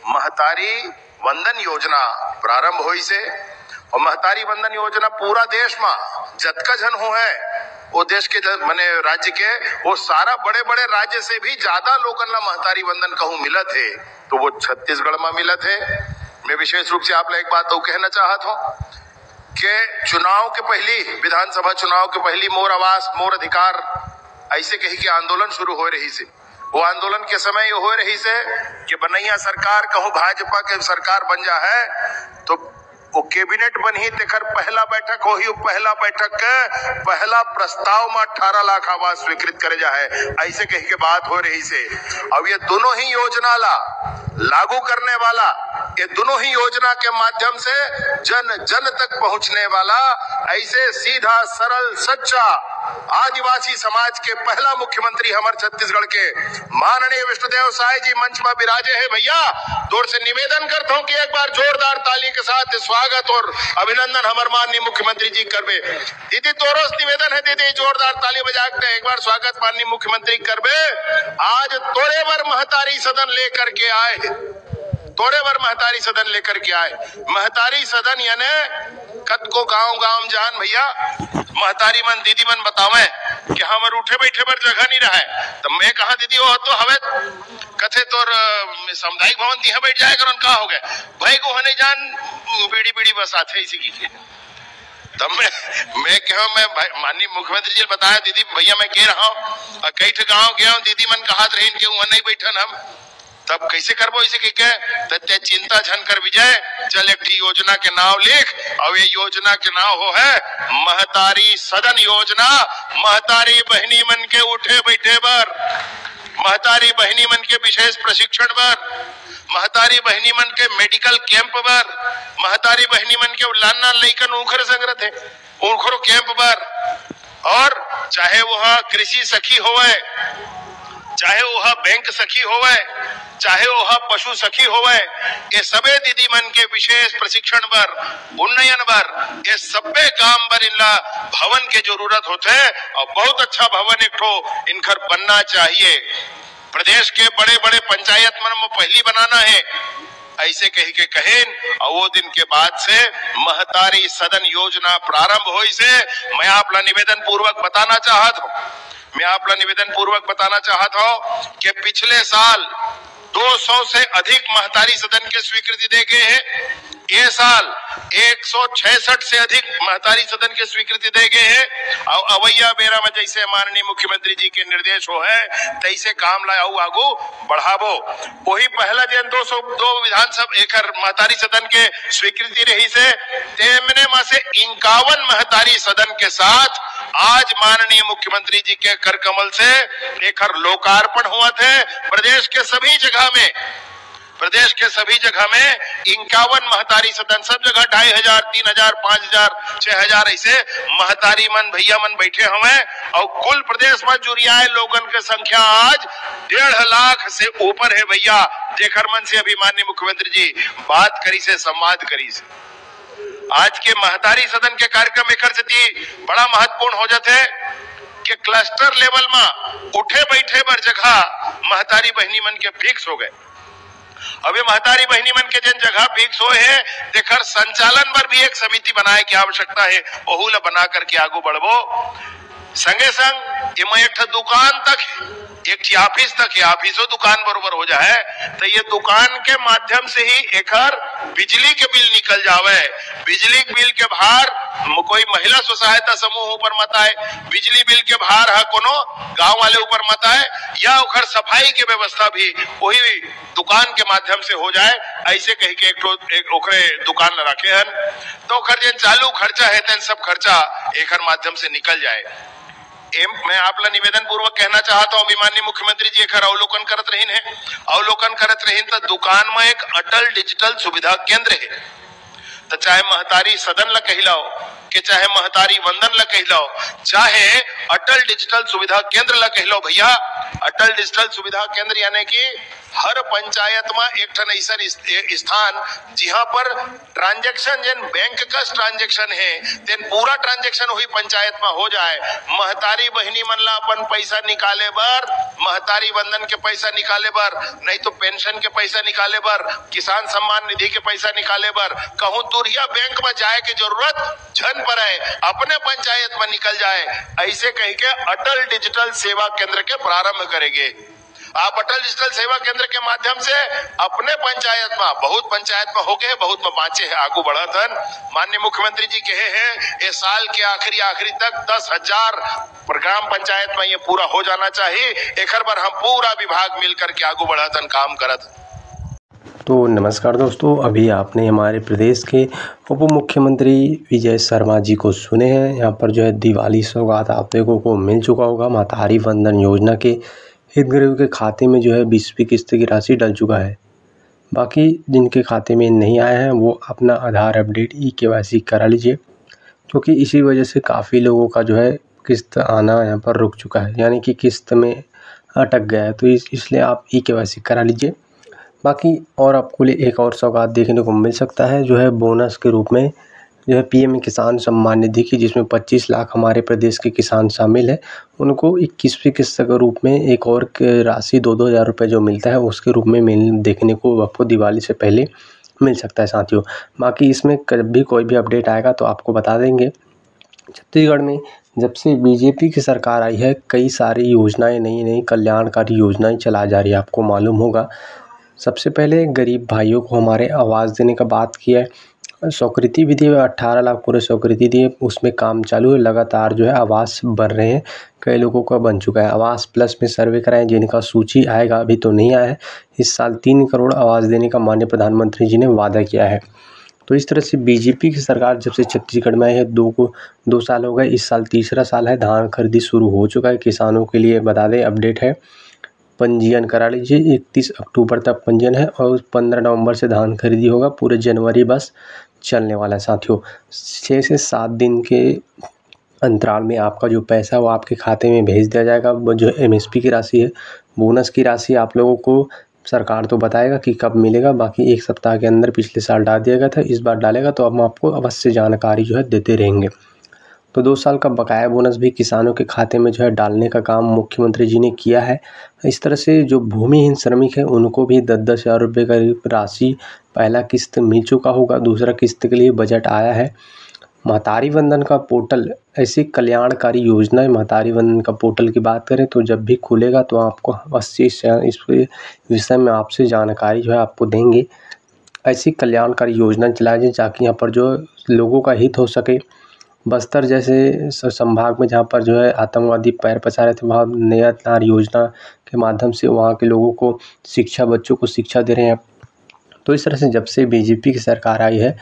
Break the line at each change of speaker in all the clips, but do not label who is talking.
महतारी वंदन योजना प्रारंभ हुई से और महतारी वंदन योजना पूरा देश में जतका जन हो है वो देश के मने राज्य के वो सारा बड़े बड़े राज्य से भी ज्यादा लोगन ला महतारी वंदन कहूं मिलत है तो वो छत्तीसगढ़ में मिलत है। मैं विशेष रूप से आप लोग एक बात तो कहना चाहत हूं कि चुनाव के पहली विधानसभा चुनाव के पहली मोर आवास मोर अधिकार ऐसे कही के आंदोलन शुरू हो रही से वो आंदोलन के समय ये हो रही से कि बनैया सरकार कहूं भाजपा के सरकार बन जा है तो वो कैबिनेट बनी तेकर पहला बैठक हो ही पहला बैठक के पहला प्रस्ताव में 18 लाख आवास स्वीकृत करे जा है ऐसे कही के बात हो रही से। अब ये दोनों ही योजना ला लागू करने वाला ये दोनों ही योजना के माध्यम से जन जन तक पहुंचने वाला ऐसे सीधा सरल सच्चा आदिवासी समाज के पहला मुख्यमंत्री हमारे छत्तीसगढ़ के माननीय विष्णुदेव साय जी मंच में विराजे हैं। भैया दूर से निवेदन करता हूं कि एक बार जोरदार ताली के साथ स्वागत और अभिनंदन हमारे माननीय मुख्यमंत्री जी करबे। दीदी तोरोस निवेदन है दीदी जोरदार ताली बजा के एक बार स्वागत माननीय मुख्यमंत्री करबे। आज तोरे वर महतारी सदन लेकर के आए तोरे वर महतारी सदन लेकर के आए। महतारी सदन यानी कत को गांव गांव जान भैया महतारी मन दीदी मन बतावे कि हमर उठे बैठे पर जगह नहीं रहा है तो मैं कहा दीदी वो तो हवे कथे तोर सामुदायिक भवन दी बैठ जाए कर का हो गए भाई को हने जान बीड़ी बीड़ी बस आते इसी की तब मैं कहा मैं माननीय मुख्यमंत्री जी बताया दीदी भैया मैं कह रहा हूँ कई ठे गाँव गया हूँ दीदी मन कहा रही के वहां नहीं बैठन हम तब कैसे करबो इसे के चिंता झन कर विजय चल एक योजना के नाम लिख और ये योजना के नाम हो है महतारी सदन योजना। महतारी बहनी मन के उठे बैठे बर महतारी बहनी मन के विशेष प्रशिक्षण बर महतारी बहनी मन के मेडिकल कैंप बर महतारी बहनी मन के लाना लइकन उखर संग्रत है उखरो कैंप बर और चाहे वह कृषि सखी होवे चाहे वह बैंक सखी होवे चाहे वह पशु सखी होवे ये सबे दीदी मन के विशेष प्रशिक्षण बर उन्नयन बर ये सबे काम बर इनला भवन के जरूरत होते है और बहुत अच्छा भवन एक ठो इनकर बनना चाहिए। प्रदेश के बड़े बड़े पंचायत मन में पहली बनाना है ऐसे कही के कहेन और वो दिन के बाद से महतारी सदन योजना प्रारंभ हुई से मैं आपला निवेदन पूर्वक बताना चाहता हूं कि पिछले साल 200 से अधिक महतारी सदन के स्वीकृति दे गए हैं। ये साल 166 से अधिक महतारी सदन के स्वीकृति दे गए हैं और अवैया बेरा में जैसे माननीय मुख्यमंत्री जी के निर्देश हो है तैसे काम लाओ आगू बढ़ावो। वही पहला दिन 202 विधानसभा एक महतारी सदन के स्वीकृति रही से तेमने में से 51 महतारी सदन के साथ आज माननीय मुख्यमंत्री जी के कर कमल से एक लोकार्पण हुआ थे। प्रदेश के सभी जगह में 51 महतारी सदन सब जगह 2500, 3000, 5000, 6000 ऐसे महतारी मन भैया मन बैठे हुए और कुल प्रदेश में जुरियाए लोगन के संख्या आज 1.5 लाख से ऊपर है भैया। जेकर मन से अभी माननीय मुख्यमंत्री जी बात करी से संवाद करी से आज के महतारी सदन के कार्यक्रम एक बड़ा महत्वपूर्ण हो जाते कि क्लस्टर लेवल में उठे बैठे बर जगह महतारी बहनी मन के फिक्स हो गए। अभी महतारी बहनी मन के जिन जगह फिक्स हो है देकर संचालन पर भी एक समिति बनाए की आवश्यकता है ओहू ला बना करके आगू बढ़बो। संगे संग इमा एक दुकान तक एक ऑफिस तक ऑफिसो दुकान बरोबर हो जाए तो ये दुकान के माध्यम से ही एक बिजली के बिल निकल जावे। बिजली बिल के भार कोई महिला स्व सहायता समूह ऊपर मत आए, बिजली बिल के भार है कोनो गांव वाले ऊपर मत आए या उखर सफाई के व्यवस्था भी वही दुकान के माध्यम से हो जाए। ऐसे कही के एक ओकरे दुकान रखे हन तो ओकर जो चालू खर्चा है तेन सब खर्चा एक माध्यम से निकल जाए। मैं आपला निवेदन पूर्वक कहना चाहता हूं माननीय मुख्यमंत्री जी एक अवलोकन करत रहीन तो दुकान में एक अटल डिजिटल सुविधा केंद्र है तो चाहे महतारी सदन ला कहलाओ कि चाहे महतारी वंदन ला कहलाओ चाहे अटल डिजिटल सुविधा केंद्र ला कहलाओ भैया। अटल डिजिटल सुविधा केंद्र यानी कि हर पंचायत में एक ठन ऐसा स्थान जहां पर ट्रांजैक्शन जन बैंक का ट्रांजैक्शन है तेन पूरा ट्रांजैक्शन हुई पंचायत में हो जाए। महतारी बहनी मन ला अपन पैसा निकाले बर, महतारी बंधन के पैसा निकाले बर, नहीं तो पेंशन के पैसा निकाले बर, किसान सम्मान निधि के पैसा निकाले बर कहूं दूरिया बैंक में जाए की जरूरत झन पर है, अपने पंचायत में निकल जाए। ऐसे कह के अटल डिजिटल सेवा केंद्र के प्रारंभ करेंगे। आप अटल डिजिटल सेवा केंद्र के माध्यम से अपने पंचायत में, बहुत पंचायत में हो गए, बहुत में बाँचे है, आगू बढ़त हन। माननीय मुख्यमंत्री जी कहे हैं ये साल के आखिरी तक 10,000 ग्राम पंचायत में ये पूरा हो जाना चाहिए। एक बार हम पूरा विभाग मिलकर के आगू बढ़त हन, काम करत।
तो नमस्कार दोस्तों, अभी आपने हमारे प्रदेश के उप मुख्यमंत्री विजय शर्मा जी को सुने हैं। यहाँ पर जो है दिवाली सौगात आप लोगों को मिल चुका होगा। महतारी वंदन योजना के हितग्राहियों के खाते में जो है 20वीं किस्त की राशि डल चुका है। बाकी जिनके खाते में नहीं आया है वो अपना आधार अपडेट KYC करा लीजिए, क्योंकि इसी वजह से काफ़ी लोगों का जो है किस्त आना यहाँ पर रुक चुका है, यानी कि किस्त में अटक गया है। तो इसलिए आप KYC करा लीजिए। बाकी और आपको लिए एक और सौगात देखने को मिल सकता है, जो है बोनस के रूप में जो है PM किसान सम्मान निधि की, जिसमें 25 लाख हमारे प्रदेश के किसान शामिल है। उनको 21वीं किस्त के रूप में एक और राशि 2-2 हज़ार रुपये जो मिलता है उसके रूप में देखने को आपको दिवाली से पहले मिल सकता है साथियों। बाकी इसमें जब भी कोई भी अपडेट आएगा तो आपको बता देंगे। छत्तीसगढ़ में जब से BJP की सरकार आई है कई सारी योजनाएं, नई कल्याणकारी योजनाएं चला जा रही है, आपको मालूम होगा। सबसे पहले गरीब भाइयों को हमारे आवाज़ देने का बात किया है। स्वीकृति भी दी, 18 लाख पूरे स्वीकृति दिए, उसमें काम चालू है। लगातार जो है आवास बन रहे हैं, कई लोगों का बन चुका है। आवास प्लस में सर्वे कराएं, जिनका सूची आएगा, अभी तो नहीं आया है। इस साल 3 करोड़ आवास देने का माननीय प्रधानमंत्री जी ने वादा किया है। तो इस तरह से BJP की सरकार जब से छत्तीसगढ़ में आई है 2 साल हो गए, इस साल तीसरा साल है। धान खरीदी शुरू हो चुका है। किसानों के लिए बता दें अपडेट है, पंजीयन करा लीजिए। 31 अक्टूबर तक पंजीयन है और 15 नवंबर से धान खरीदी होगा। पूरे जनवरी बस चलने वाला है साथियों। 6 से 7 दिन के अंतराल में आपका जो पैसा वो आपके खाते में भेज दिया जाएगा। वो जो MSP की राशि है, बोनस की राशि आप लोगों को सरकार तो बताएगा कि कब मिलेगा। बाकी 1 सप्ताह के अंदर पिछले साल डाल दिया गया था, इस बार डालेगा तो हम आपको अवश्य जानकारी जो है देते रहेंगे। तो 2 साल का बकाया बोनस भी किसानों के खाते में जो है डालने का काम मुख्यमंत्री जी ने किया है। इस तरह से जो भूमिहीन श्रमिक है उनको भी 10-10 हज़ार रुपये का राशि पहला किस्त मिल चुका होगा। दूसरा किस्त के लिए बजट आया है। महतारी वंदन का पोर्टल ऐसी कल्याणकारी योजना है। महतारी वंदन का पोर्टल की बात करें तो जब भी खुलेगा तो आपको अवश्य इस विषय में आपसे जानकारी जो है आपको देंगे। ऐसी कल्याणकारी योजना चलाई जाए ताकि यहाँ पर जो लोगों का हित हो सके। बस्तर जैसे संभाग में जहाँ पर जो है आतंकवादी पैर पसार रहे थे, वहाँ नया नार योजना के माध्यम से वहाँ के लोगों को शिक्षा, बच्चों को शिक्षा दे रहे हैं। तो इस तरह से जब से BJP की सरकार आई है,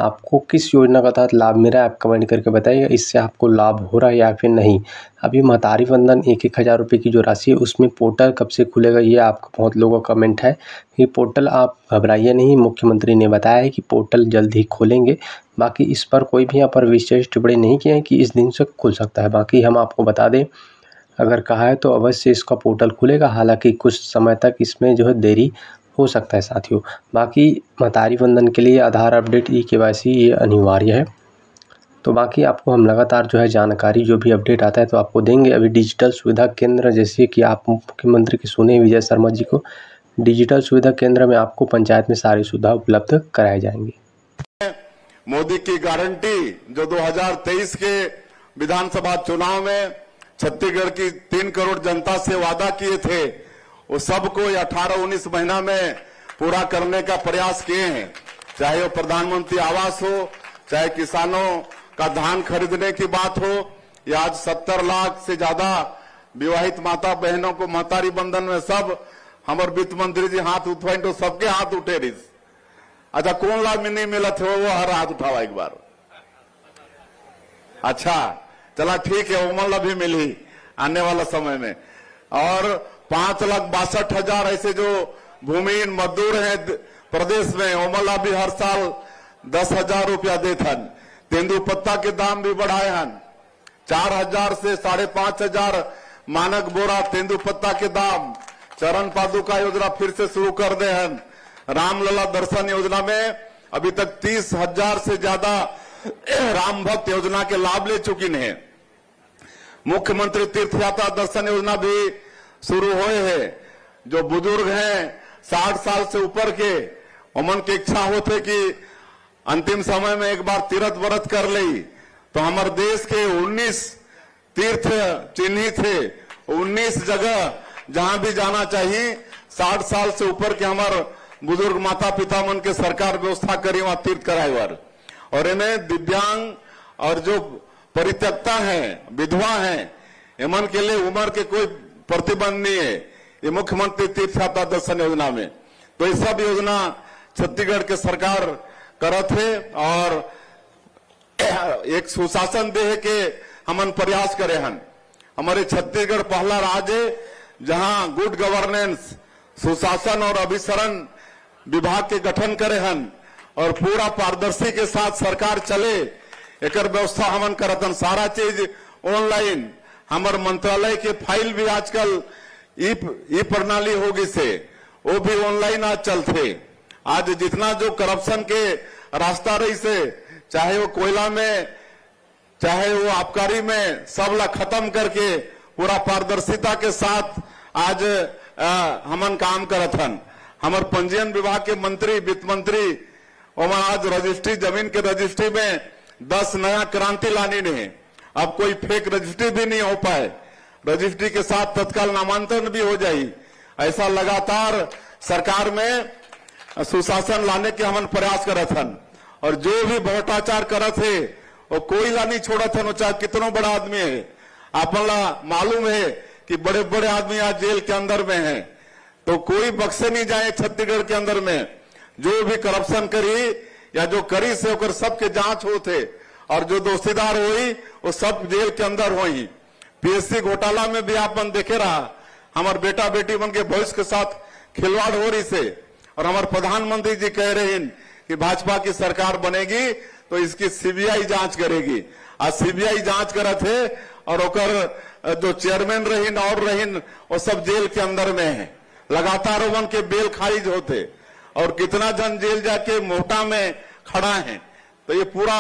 आपको किस योजना का तहत लाभ मिल रहा है आप कमेंट करके बताइएगा। इससे आपको लाभ हो रहा है या फिर नहीं। अभी महतारी वंदन 1-1 हज़ार रुपये की जो राशि है उसमें पोर्टल कब से खुलेगा, ये आपका बहुत लोगों का कमेंट है। ये पोर्टल आप घबराइए नहीं, मुख्यमंत्री ने बताया है कि पोर्टल जल्द ही खोलेंगे। बाकी इस पर कोई भी यहाँ पर विशेष टिप्पणी नहीं किया है कि इस दिन से खुल सकता है। बाकी हम आपको बता दें, अगर कहा है तो अवश्य इसका पोर्टल खुलेगा। हालांकि कुछ समय तक इसमें जो है देरी हो सकता है साथियों। बाकी महतारी वंदन के लिए आधार अपडेट KYC ये अनिवार्य है। तो बाकी आपको हम लगातार जो है जानकारी जो भी अपडेट आता है तो आपको देंगे। अभी डिजिटल सुविधा केंद्र, जैसे कि आप मुख्यमंत्री के सुने विजय शर्मा जी को, डिजिटल सुविधा केंद्र में आपको पंचायत में सारी सुविधा उपलब्ध कराए जाएंगे।
मोदी की गारंटी जो 2023 के विधानसभा चुनाव में छत्तीसगढ़ की 3 करोड़ जनता से वादा किए थे, वो सबको 18-19 महीना में पूरा करने का प्रयास किए हैं। चाहे वो प्रधानमंत्री आवास हो, चाहे किसानों का धान खरीदने की बात हो, या आज 70 लाख से ज्यादा विवाहित माता बहनों को महतारी बंधन में सब हमारे वित्त मंत्री जी हाथ उठवाए तो सबके हाथ उठे रही। अच्छा, कौन लाभ में नहीं मिला थे वो हर हाथ उठावा एक बार। अच्छा चला ठीक है, उमला भी मिली आने वाला समय में। और 5,62,000 ऐसे जो भूमिहीन मजदूर हैं प्रदेश में, उमला भी हर साल 10,000 रुपया देथन। तेंदुपत्ता के दाम भी बढ़ाए हन, 4,000 से 5,500 मानक बोरा तेंदुपत्ता के दाम चरण पादुका योजना फिर से शुरू कर दे हैं। रामलला दर्शन योजना में अभी तक 30,000 से ज्यादा राम भक्त योजना के लाभ ले चुकी हैं। मुख्यमंत्री तीर्थ यात्रा दर्शन योजना भी शुरू हुए है। जो बुजुर्ग हैं 60 साल से ऊपर के, उमन की इच्छा होते कि अंतिम समय में एक बार तीर्थ व्रत कर ली, तो हमारे देश के 19 तीर्थ चिन्हित थे। 19 जगह जहां भी जाना चाहिए 60 साल से ऊपर के हमारे बुजुर्ग माता पिता मन के सरकार व्यवस्था करी वहां तीर्थ कराए बार। और इन्हें दिव्यांग और जो परित्यक्ता है, विधवा है, इमन के लिए उम्र के कोई प्रतिबंध नहीं है ये मुख्यमंत्री तीर्थ यात्रा दर्शन योजना में। तो ये सब योजना छत्तीसगढ़ के सरकार करत है और एक सुशासन देह के हमन प्रयास करे हन। हमारे छत्तीसगढ़ पहला राज्य है जहां गुड गवर्नेंस, सुशासन और अभिसरण विभाग के गठन करे हन और पूरा पारदर्शी के साथ सरकार चले, एक व्यवस्था हमन करतन। सारा चीज ऑनलाइन, हमारे मंत्रालय के फाइल भी आजकल ई प्रणाली होगी से वो भी ऑनलाइन आज चलते। आज जितना जो करप्शन के रास्ता रही से, चाहे वो कोयला में चाहे वो आबकारी में, सब ला खत्म करके पूरा पारदर्शिता के साथ आज हमन काम करत हन। हमारे पंजीयन विभाग के मंत्री, वित्त मंत्री, और आज रजिस्ट्री, जमीन के रजिस्ट्री में 10 नया क्रांति लानी नहीं। अब कोई फेक रजिस्ट्री भी नहीं हो पाए, रजिस्ट्री के साथ तत्काल नामांतरण भी हो जाए। ऐसा लगातार सरकार में सुशासन लाने के हमन प्रयास करत हन। और जो भी भ्रष्टाचार करत है वो कोई ला नहीं छोड़त हन, चाहे कितनों बड़ा आदमी है। आपन ला मालूम है कि बड़े बड़े आदमी आज जेल के अंदर में है, तो कोई बक्से नहीं जाए छत्तीसगढ़ के अंदर में। जो भी करप्शन करी या जो करी से होकर सबके जांच होते और जो दोषीदार हुई वो सब जेल के अंदर हुई। पीएससी घोटाला में भी आपन देखे रहा, हमारे बेटा बेटी बन के भविष्य के साथ खिलवाड़ हो रही से। और हमारे प्रधानमंत्री जी कह रहे हैं कि भाजपा की सरकार बनेगी तो इसकी सीबीआई जांच करेगी। आज सीबीआई जांच करत है और ओकर जो चेयरमैन रहीन और रहीन वो सब जेल के अंदर में है। लगातार उन के बेल खारिज होते और कितना जन जेल जाके मोटा में खड़ा है। तो ये पूरा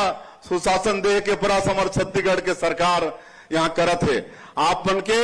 सुशासन देह के प्रयास हमारे छत्तीसगढ़ के सरकार यहाँ करत है। आप बन के